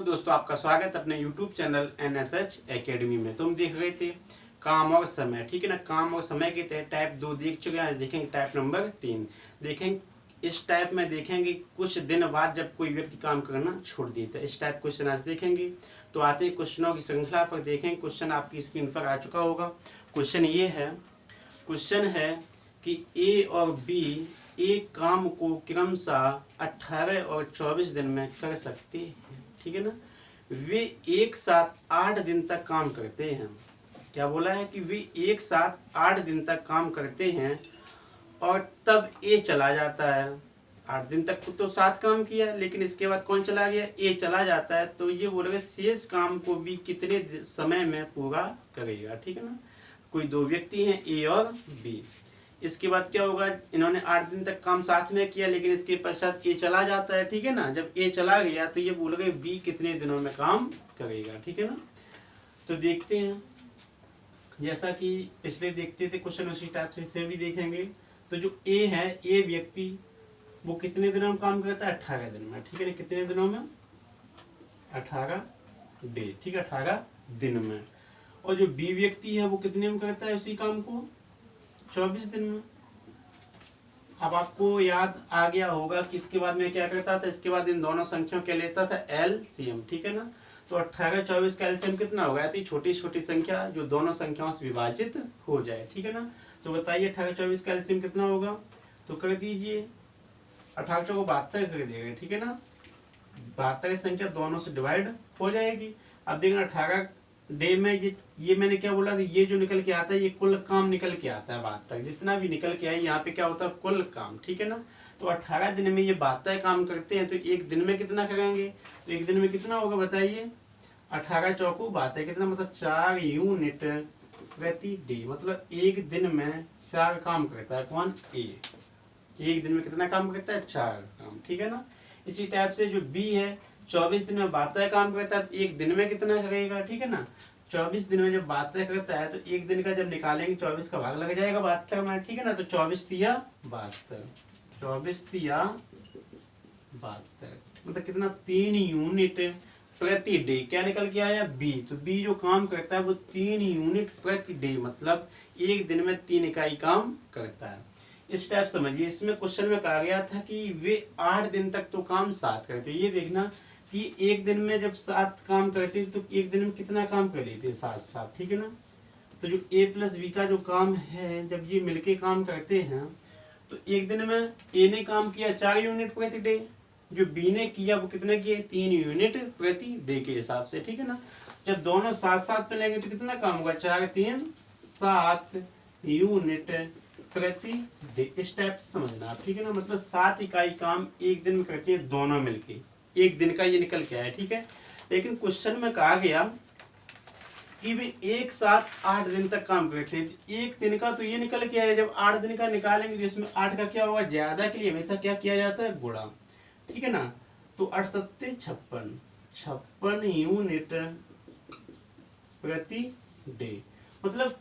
दोस्तों, आपका स्वागत है अपने YouTube चैनल NSH एकेडमी में। तुम देख रहे थे काम और समय, ठीक है ना। काम और समय के तहत टाइप 2 देख चुके हैं। आज देखेंगे टाइप नंबर 3। देखेंगे इस टाइप में देखेंगे कुछ दिन बाद जब कोई व्यक्ति काम करना छोड़ देता है। इस टाइप क्वेश्चन आज देखेंगे। तो आते हैं क्वेश्चनों की श्रृंखला पर। देखेंगे क्वेश्चन आपकी स्क्रीन पर आ चुका होगा। क्वेश्चन है कि ए और बी एक काम को क्रमशः 18 और 24 दिन में कर सकते हैं, ठीक है ना। वे एक साथ 8 दिन तक काम करते हैं। क्या बोला है कि वे एक साथ 8 दिन तक काम करते हैं और तब ए चला जाता है। 8 दिन तक तो साथ काम किया, लेकिन इसके बाद कौन चला गया? ए चला जाता है। तो ये बोलेगा शेष काम को भी कितने समय में पूरा करेगा, ठीक है ना। कोई दो व्यक्ति हैं, ए और बी। इसके बाद क्या होगा? इन्होंने 8 दिन तक काम साथ में किया, लेकिन इसके पश्चात ए चला जाता है, ठीक है ना। जब ए चला गया तो ये बोल गए बी कितने दिनों में काम करेगा, ठीक है ना। तो देखते हैं, जैसा कि पिछले देखते थे क्वेश्चन उसी टाइप से इसे भी देखेंगे। तो जो ए है, ए व्यक्ति वो कितने दिनों में काम करता है? 18 दिन में, ठीक है ना। कितने दिनों में? 18 डे, ठीक है, 18 दिन में। और जो बी व्यक्ति है वो कितने में करता है उसी काम को? 24 दिन में। अब आपको याद आ गया होगा कि इसके बाद में क्या करता था? इसके बाद इन दोनों संख्याओं के लेता था एलसीएम, ठीक है ना। तो 18 24 का एलसीएम कितना होगा? ऐसी छोटी छोटी संख्या जो दोनों संख्याओं से विभाजित हो जाए, ठीक है ना। तो बताइए 18 24 का एलसीएम कितना होगा? तो कर दीजिए, 18 को 72 कर देगा, ठीक है ना। 72 संख्या दोनों से डिवाइड हो जाएगी। अब देखना 18 डे में ये मैंने क्या बोला था? ये जो निकल के आता है ये कुल काम निकल के आता है। 72 जितना भी निकल के आए यहाँ पे क्या होता है? कुल काम, ठीक है ना। तो 18 दिन में ये 72 काम करते हैं, तो एक दिन में कितना करेंगे? तो एक दिन में कितना होगा बताइए? 18 चौको 72 कितना, मतलब 4 यूनिट प्रति डे। मतलब एक दिन में 4 काम करता है। कौन? ए। एक दिन में कितना काम करता है? 4 काम, ठीक है ना। इसी टाइप से जो बी है 24 दिन में 72 काम करता है, तो एक दिन में कितना करेगा, ठीक है ना। 24 दिन में जब 72 करता है तो एक दिन का जब निकालेंगे 24 का भाग लग जाएगा 72 में, ठीक है ना। तो 24 तिया 72, 24 तिया 72, मतलब कितना? 3 यूनिट प्रति डे। क्या निकल के आया? बी। तो बी जो काम करता है वो 3 यूनिट प्रति डे, मतलब एक दिन में 3 इकाई काम करता है। इस टाइप समझिए। इसमें क्वेश्चन में कहा गया था कि वे 8 दिन तक तो काम साथ करते। ये देखना कि एक दिन में जब 7 काम करते तो एक दिन में कितना काम कर लेते हैं? 7, ठीक है ना। तो जो ए प्लस बी का जो काम है, जब ये मिलके काम करते हैं तो एक दिन में ए ने काम किया 4 यूनिट प्रति डे, जो बी ने किया वो कितने किए? 3 यूनिट प्रति डे के हिसाब से, ठीक है ना। जब दोनों साथ साथ में लेंगे तो कितना काम होगा? 4 3 7 यूनिट प्रति डे। इस टाइप से समझना आप, ठीक है ना। मतलब 7 इकाई काम एक दिन में करते हैं दोनों मिलके। एक दिन का ये निकल के आया, ठीक है। लेकिन क्वेश्चन में कहा गया कि वे एक साथ 8 दिन तक काम करते हैं। एक दिन का तो ये निकल के आया। जब 8 दिन का निकालेंगे तो इसमें 8 का क्या होगा? ज्यादा के लिए हमेशा क्या किया जाता है? गुणा, ठीक है ना। तो 8 7 56 यूनिट प्रति डे। मतलब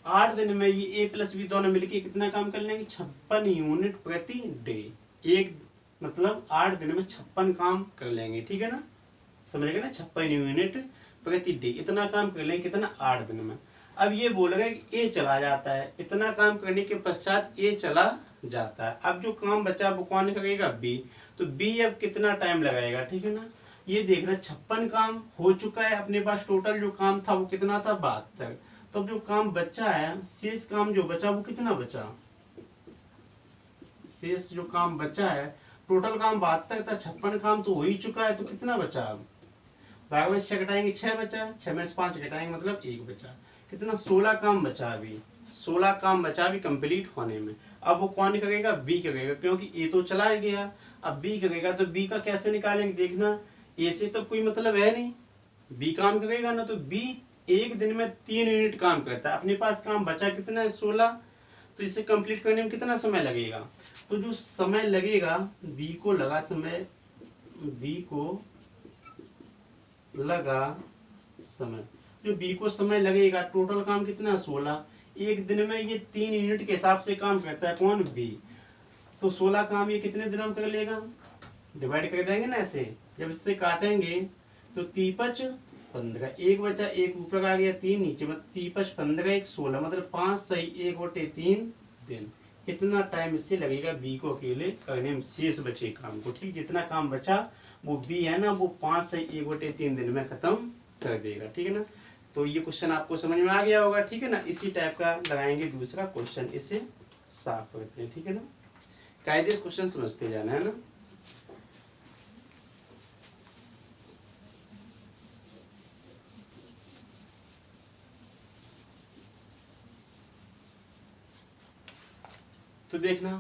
8 दिन में ये ए प्लस बी दोनों मिलके कितना काम कर लेंगे? 56 यूनिट प्रति डे। एक मतलब 8 दिन में 56 काम कर लेंगे, ठीक है ना। समझ गए ना? 56 यूनिट प्रति डे, इतना काम कर लेंगे। कितना? 8 दिन में। अब ये बोल रहे हैं कि ए चला जाता है। इतना काम करने के पश्चात ए चला जाता है। अब जो काम बचा वो कौन करेगा? बी। तो बी अब कितना टाइम लगाएगा, ठीक है ना। ये देखना 56 काम हो चुका है अपने पास। टोटल जो काम था वो कितना था? 72। तो जो काम बचा है, शेष काम जो बचा वो कितना बचा? शेष जो काम बचा है, टोटल काम 72 था, 56 काम तो हो ही चुका है, तो कितना बचा? अब भाग में 6 घटाएंगे 6 बचा, 6 में से 5 घटाएंगे मतलब 1 बचा। कितना? 16 काम बचा। अभी 16 काम बचा अभी कंप्लीट होने में। अब वो कौन करेगा? बी करेगा, क्योंकि ए तो चला गया। अब बी करेगा, तो बी का कैसे निकालेंगे? देखना, ए से तो कोई मतलब है नहीं, बी काम करेगा ना। तो बी एक दिन में 3 यूनिट काम करता है। अपने पास काम बचा कितना है? 16। तो इसे कंप्लीट करने में कितना समय लगेगा? तो जो समय लगेगा, बी को लगा समय, बी को लगा समय, जो बी को समय लगेगा, टोटल काम कितना है? 16। एक दिन में ये 3 यूनिट के हिसाब से काम करता है। कौन? बी। तो 16 काम ये कितने दिनों में कर लेगा? डिवाइड कर देंगे ना ऐसे। जब इससे काटेंगे तो 3×5 15, एक बचा, एक ऊपर आ गया, 3 नीचे, मतलब 3×5 15, एक 16, मतलब 5 सही 1/3 दिन। इतना टाइम इससे लगेगा बी को अकेले करने में शेष बचे काम को। ठीक, जितना काम बचा वो बी है ना, वो 5 सही 1/3 दिन में खत्म कर देगा। ठीक है ना, तो ये क्वेश्चन आपको समझ में आ गया होगा। ठीक है ना, इसी टाइप का लगाएंगे दूसरा क्वेश्चन, इसे साफ करते हैं। ठीक है ना, कायदे से क्वेश्चन समझते जाना है ना। तो देखना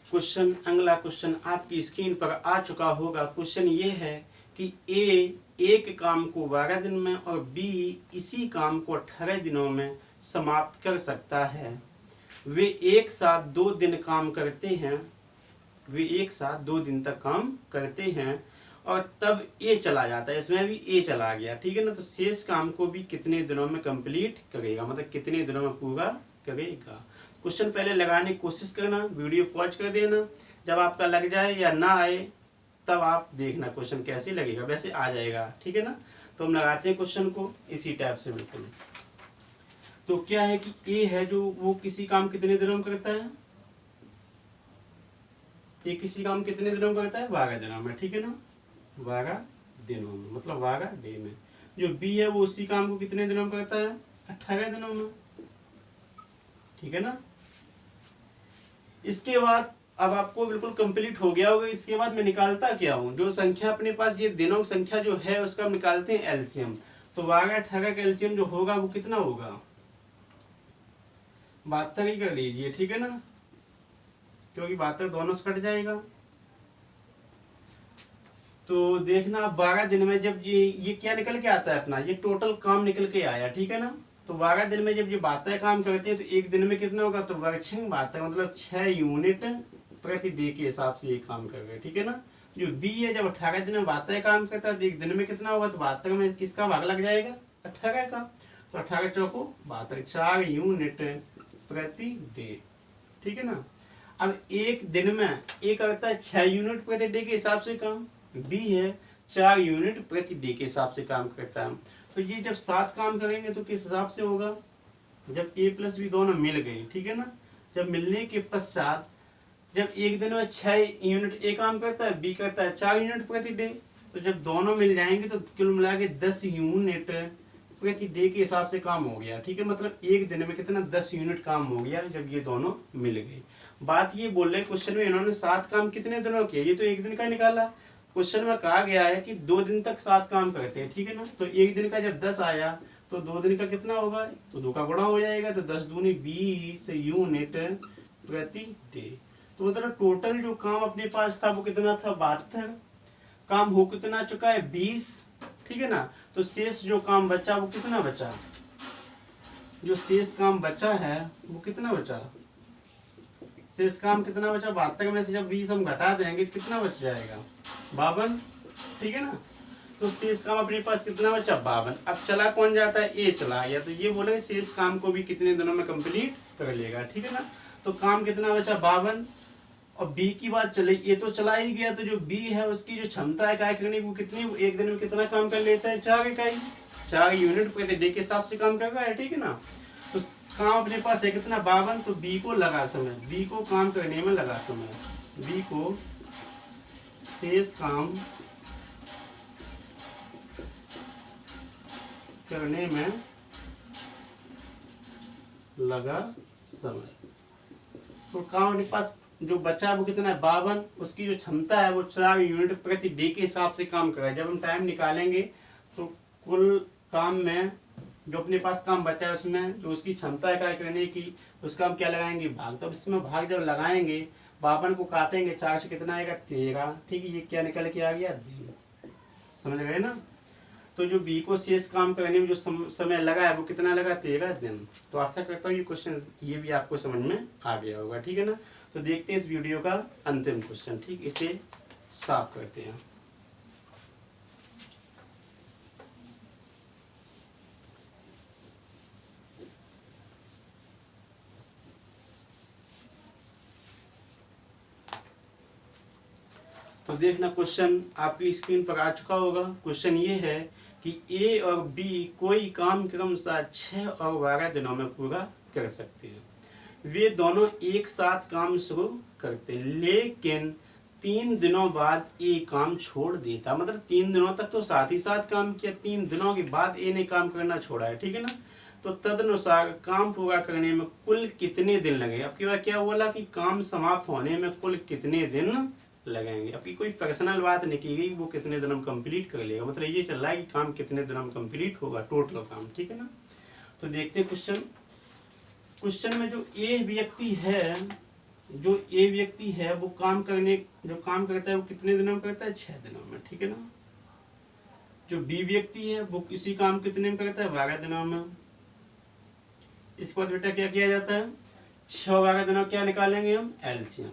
क्वेश्चन, अगला क्वेश्चन आपकी स्क्रीन पर आ चुका होगा। क्वेश्चन ये है कि ए एक काम को 12 दिन में और बी इसी काम को 18 दिनों में समाप्त कर सकता है। वे एक साथ 2 दिन काम करते हैं, वे एक साथ 2 दिन तक काम करते हैं और तब ए चला जाता है, इसमें भी ए चला गया। ठीक है ना, तो शेष काम को भी कितने दिनों में कंप्लीट करेगा, मतलब कितने दिनों में पूरा करेगा। क्वेश्चन पहले लगाने की कोशिश करना, वीडियो पॉज कर देना, जब आपका लग जाए या ना आए तब आप देखना क्वेश्चन कैसे लगेगा, वैसे आ जाएगा। ठीक है ना, तो हम लगाते हैं क्वेश्चन को इसी टाइप से बिल्कुल। तो क्या है कि ए है जो वो किसी काम कितने दिनों में करता है, ये किसी काम कितने दिनों में करता है, 12 दिनों में। ठीक है ना, 12 दिनों में, मतलब 12 डे में। जो बी है वो उसी काम को कितने दिनों में करता है, 18 दिनों में। ठीक है ना, इसके बाद अब आपको बिल्कुल कंप्लीट हो गया होगा। इसके बाद मैं निकालता क्या हूँ, जो संख्या अपने पास ये दिनों की संख्या जो है उसका हम निकालते हैं एलसीएम। तो 12 18 का एलसीएम जो होगा वो कितना होगा, 72 ही कर लीजिए। ठीक है ना, क्योंकि 72 दोनों से कट जाएगा। तो देखना 12 दिन में जब ये क्या निकल के आता है अपना, ये टोटल काम निकल के आया। ठीक है ना, तो 12 दिन में जब ये 72 काम करते हैं तो एक दिन में कितना होगा, तो वर्किंग 72 मतलब 6 यूनिट प्रति डे के हिसाब से ये काम कर रहे हैं। ठीक है ना, जो बी है जब 18 दिन में 72 काम करता है तो एक दिन में कितना होगा, तो 72 में किसका भाग लग जाएगा, 18 का। तो 18 चौको 72, 4 यूनिट प्रति डे। ठीक है ना, अब एक दिन में ए करता है 6 यूनिट प्रति डे के हिसाब से काम, बी है 4 यूनिट प्रति डे के हिसाब से काम करता है। तो ये जब 7 काम करेंगे तो किस हिसाब से होगा, जब ए प्लस बी दोनों मिल गए। ठीक है ना, जब मिलने के पश्चात जब एक दिन में 6 यूनिट ए काम करता है, बी करता है 4 यूनिट प्रति डे, तो जब दोनों मिल जाएंगे तो कुल मिला के 10 यूनिट प्रति डे के हिसाब से काम हो गया। ठीक है, मतलब एक दिन में कितना 10 यूनिट काम हो गया जब ये दोनों मिल गए। बात ये बोल रहे क्वेश्चन में इन्होंने 7 काम कितने दिनों किए, ये तो एक दिन का निकाला। क्वेश्चन में कहा गया है कि 2 दिन तक 7 काम करते हैं। ठीक है ना, तो एक दिन का जब 10 आया तो 2 दिन का कितना होगा, तो 2 का गुणा हो जाएगा, तो 10 दूनी 20 यूनिट प्रति डे। तो मतलब टोटल जो काम अपने पास था वो कितना था, 72। काम हो कितना चुका है, 20। ठीक है ना, तो शेष जो काम बचा वो कितना बचा, जो शेष काम बचा है वो कितना बचा, शेष काम कितना बचा, 72 में से जब 20 हम घटा देंगे तो कितना बच जाएगा, 52। ठीक है ना, तो शेष काम अपने पास कितना बचा, 52। अब चला कौन जाता है, ए चला गया, तो ये बोलेंगे शेष काम को भी कितने दिनों में कंप्लीट कर लेगा। ठीक है ना, तो काम कितना बचा, 52। और बी की बात चले, ये तो चला ही गया, तो जो बी है उसकी जो क्षमता है काय करने की वो कितनी, वो एक दिन में कितना काम कर लेता है, 4 इकाई, 4 यूनिट प्रति डे के हिसाब से काम कर रहा है। ठीक है ना, तो काम अपने पास है कितना, 52। तो बी को लगा समय, बी को काम करने में लगा समय, बी को शेष काम करने में लगा समय। तो काम अपने पास जो बचा वो कितना है, 52। उसकी जो क्षमता है वो 4 यूनिट प्रति डे के हिसाब से काम कर रहा है। जब हम टाइम निकालेंगे तो कुल काम में जो अपने पास काम बचा है उसमें जो उसकी क्षमता है कार्य करने की, उसका हम क्या लगाएंगे, भाग। तब इसमें भाग जब लगाएंगे 52 को काटेंगे 4 से कितना आएगा, 13। ठीक है, ये क्या निकल के आ गया, दिन। समझ गए ना, तो जो बी को शेष काम करने में जो समय लगा है वो कितना लगा, 13 दिन। तो आशा करता हूँ ये क्वेश्चन ये भी आपको समझ में आ गया होगा। ठीक है ना, तो देखते हैं इस वीडियो का अंतिम क्वेश्चन। ठीक, इसे साफ करते हैं। तो देखना क्वेश्चन आपकी स्क्रीन पर आ चुका होगा। क्वेश्चन ये है कि ए और बी कोई काम क्रमशः 6 और 12 दिनों में पूरा कर सकते हैं। वे दोनों एक साथ काम शुरू करते हैं, लेकिन 3 दिनों बाद ए काम छोड़ देता। मतलब 3 दिनों तक तो साथ ही साथ काम किया, 3 दिनों के बाद ए ने काम करना छोड़ा है, ठीक है ना। तो तदनुसार काम पूरा करने में कुल कितने दिन लगेंगे। अब की बार क्या बोला कि काम समाप्त होने में कुल कितने दिन लगेंगे। अब की कोई पर्सनल बात नहीं की गई वो कितने दिन में कंप्लीट कर लेगा, मतलब ये चल रहा है कि काम कितने दिन में कंप्लीट होगा टोटल काम, ठीक है ना। तो देखते हैं क्वेश्चन में जो ए व्यक्ति है वो काम करता है वो कितने दिनों में करता है, 6 दिनों में, ठीक है ना। जो बी व्यक्ति है वो इसी काम कितने में करता है, 12 दिनों में। इसके बाद बेटा क्या किया जाता है, 6-12 दिनों क्या निकालेंगे हम, एलसीएम।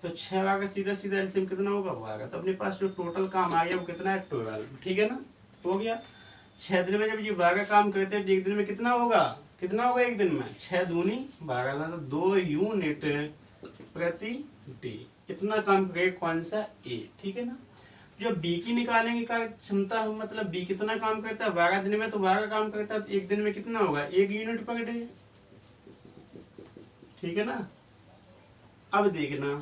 तो 6 का सीधा एलसीएम कितना होगा, 12। तो अपने पास जो टोटल काम आ गया वो कितना है, 12, ठीक है ना। हो गया 6 दिन में जब ये 12 काम करते हैं तो एक दिन में कितना होगा एक दिन में, 6 दूनी 12, मतलब 2 यूनिट प्रति डे। इतना काम करेगा कौन सा, ए, ठीक है ना। जो बी की निकालेंगे का क्षमता, मतलब बी कितना काम करता है 12 दिन में, तो 12 काम करता है तो एक दिन में कितना होगा, 1 यूनिट पर डे, ठीक है ना। अब देखना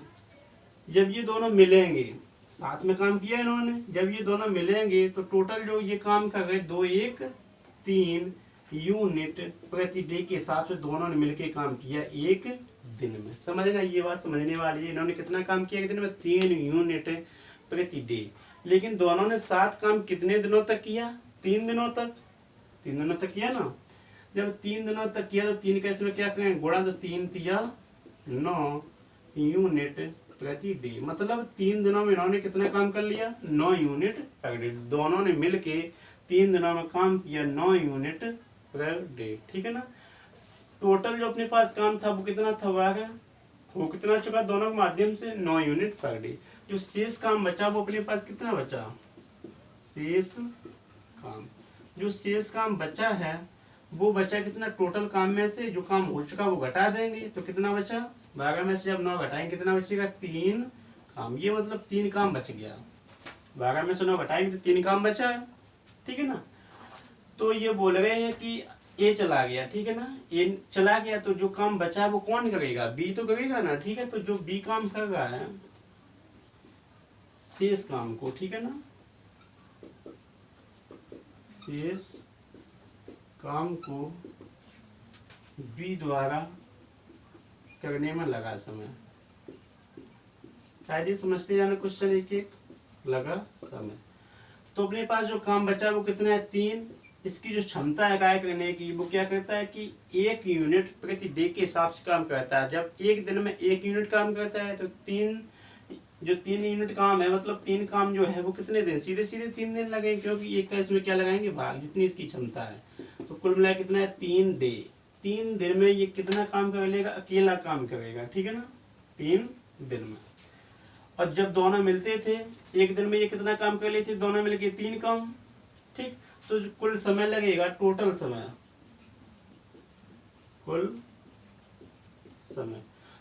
जब ये दोनों मिलेंगे, साथ में काम किया इन्होंने, जब ये दोनों मिलेंगे तो टोटल जो ये काम कर गए 2 1 3 यूनिट प्रति डे के हिसाब से दोनों ने मिलके काम किया एक दिन में। समझना, ये बात समझने वाली है। इन्होंने कितना काम किया एक दिन में, 3 यूनिट प्रति डे। लेकिन दोनों ने साथ काम कितने दिनों तक किया, 3 दिनों तक किया ना। जब 3 दिनों तक किया तो 3 कैसे में क्या करें, गुणा, तो 3 तिया 9 यूनिट प्रति डे। मतलब 3 दिनों में इन्होंने कितना काम कर लिया, 9 यूनिट पर डे। दोनों ने मिलके 3 दिनों में काम किया 9 यूनिट पर डे, ठीक है ना। टोटल जो अपने पास काम था वो कितना था, वो कितना चुका दोनों के माध्यम से, 9 यूनिट पर डे। जो शेष काम बचा वो अपने पास कितना बचा, जो शेष काम बचा है वो बचा कितना, टोटल काम में से जो काम हो चुका वो घटा देंगे तो कितना बचा, 12 में से जब 9 घटाएंगे कितना बचेगा, 3 काम। ये मतलब 3 काम बच गया, 12 में से 9 घटाएंगे तो 3 काम बचा है, ठीक है ना। तो ये बोल रहे हैं कि ए चला गया, ठीक है ना। ए चला गया तो जो काम बचा वो कौन करेगा, बी तो करेगा ना, ठीक है। तो जो बी काम कर रहा है शेष काम को, ठीक है ना, शेष काम को बी द्वारा करने में लगा समय। कायदे समझते जाना क्वेश्चन एक लगा समय। तो अपने पास जो काम बचा वो कितना है, 3। इसकी जो क्षमता है कार्य करने की वो क्या करता है कि 1 यूनिट प्रति डे के हिसाब से काम करता है। जब एक दिन में 1 यूनिट काम करता है तो 3 यूनिट काम है, मतलब 3 काम जो है वो कितने दिन, सीधे 3 दिन लगेंगे, क्योंकि एक का इसमें क्या लगाएंगे, भाग, जितनी इसकी क्षमता है। तो कुल मिला कितना है, 3 डे। 3 दिन में ये कितना काम कर लेगा, अकेला काम करेगा, ठीक है ना, 3 दिन में। और जब दोनों मिलते थे एक दिन में ये कितना काम कर लेते थे, दोनों मिलके 3 काम, ठीक। तो कुल समय लगेगा, टोटल समय,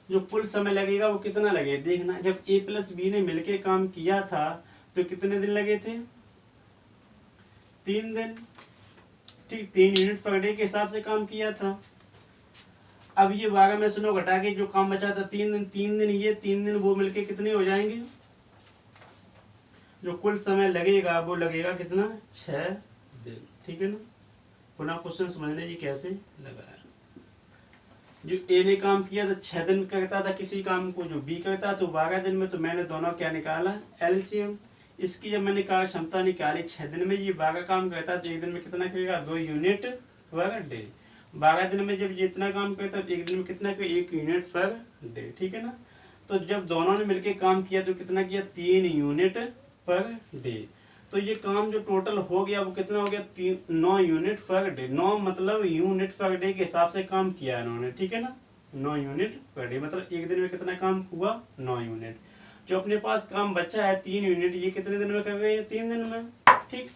जो कुल समय लगेगा वो कितना लगे, देखना। जब ए प्लस बी ने मिलके काम किया था तो कितने दिन लगे थे, 3 दिन, ठीक। 3 यूनिट पर डे के हिसाब से काम किया था। अब ये 12 में से 9 घटा के जो काम बचा था 3 दिन ये 3 दिन वो मिलके कितने हो जाएंगे, जो कुल समय लगेगा वो लगेगा कितना, 6 दिन, ठीक है ना। पुनः क्वेश्चन समझ लीजिए कैसे लगाया। जो ए ने काम किया था 6 दिन करता था किसी काम को, जो बी करता तो 12 दिन में। तो मैंने दोनों क्या निकाला, एलसीएम। इसकी जब मैंने कहा क्षमता निकाली 6 दिन में ये 12 काम करता तो एक दिन में कितना करेगा, 2 यूनिट पर डे। 12 दिन में जब ये इतना काम करता तो एक दिन में कितना करेगा, 1 यूनिट पर डे, ठीक है ना। तो जब दोनों ने मिलकर काम किया तो कितना किया, 3 यूनिट पर डे। तो ये काम जो टोटल हो गया वो कितना हो गया, 9 यूनिट पर डे। 9 मतलब यूनिट पर डे के हिसाब से काम किया इन्होंने, ठीक है ना, 9 यूनिट पर डे। मतलब एक दिन में कितना काम हुआ, 9 यूनिट। जो अपने पास काम बचा है 3 यूनिट, ये कितने दिन में कर गए, 3 दिन में, ठीक।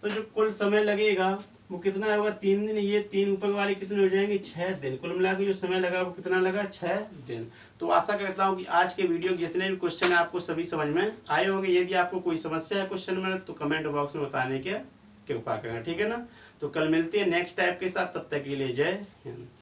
तो जो कुल समय लगेगा वो कितना होगा 3 दिन, ये 3 ऊपर वाले कितने हो जाएंगे 6 दिन, कुल मिला के जो समय लगा वो कितना लगा 6 दिन। तो आशा करता हूँ कि आज के वीडियो के जितने भी क्वेश्चन है आपको सभी समझ में आए होंगे। यदि आपको कोई समस्या है क्वेश्चन में तो कमेंट बॉक्स में बताने के कृपा करें, ठीक है ना। तो कल मिलते हैं नेक्स्ट टाइप के साथ, तब तक के लिए जय हिंद।